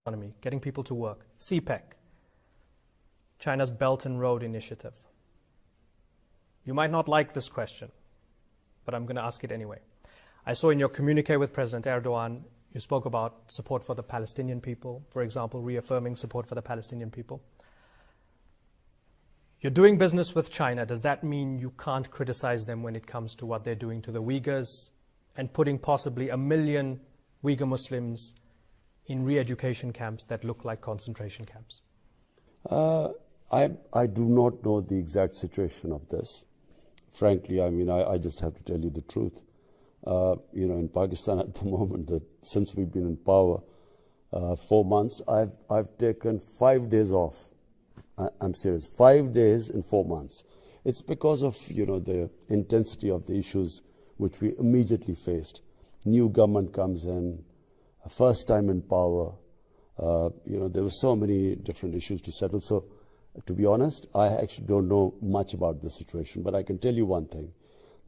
economy, getting people to work, CPEC, China's Belt and Road Initiative. You might not like this question, but I'm going to ask it anyway. I saw in your communique with President Erdogan, you spoke about support for the Palestinian people, for example, reaffirming support for the Palestinian people. You're doing business with China. Does that mean you can't criticize them when it comes to what they're doing to the Uyghurs and putting possibly 1 million Uyghur Muslims in re-education camps that look like concentration camps? I do not know the exact situation of this. Frankly, I mean, I just have to tell you the truth. In Pakistan at the moment, since we've been in power 4 months, I've taken 5 days off. I'm serious, 5 days in 4 months. It's because of, the intensity of the issues which we immediately faced. New government comes in, first time in power. There were so many different issues to settle. So, to be honest, I actually don't know much about the situation. But I can tell you one thing.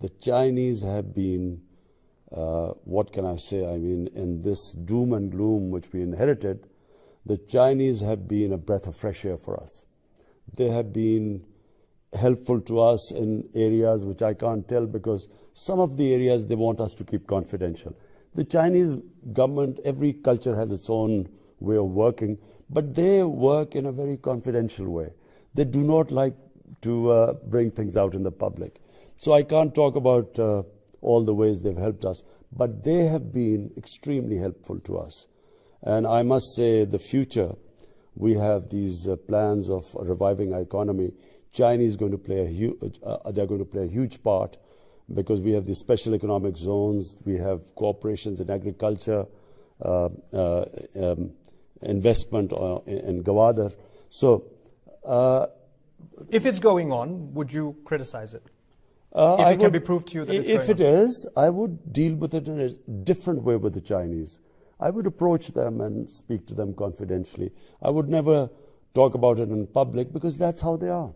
The Chinese have been, what can I say? I mean, in this doom and gloom which we inherited, the Chinese have been a breath of fresh air for us. They have been helpful to us in areas which I can't tell because some of the areas they want us to keep confidential. The Chinese government, every culture has its own way of working, but they work in a very confidential way. They do not like to bring things out in the public. So I can't talk about all the ways they've helped us, but they have been extremely helpful to us. And I must say, the future, we have these plans of reviving our economy. China is going to play they're going to play a huge part because we have these special economic zones, we have cooperations in agriculture, investment in Gwadar. So, if it's going on, would you criticize it? If it can be proved to you that it's going on? If it is, I would deal with it in a different way with the Chinese. I would approach them and speak to them confidentially. I would never talk about it in public because that's how they are.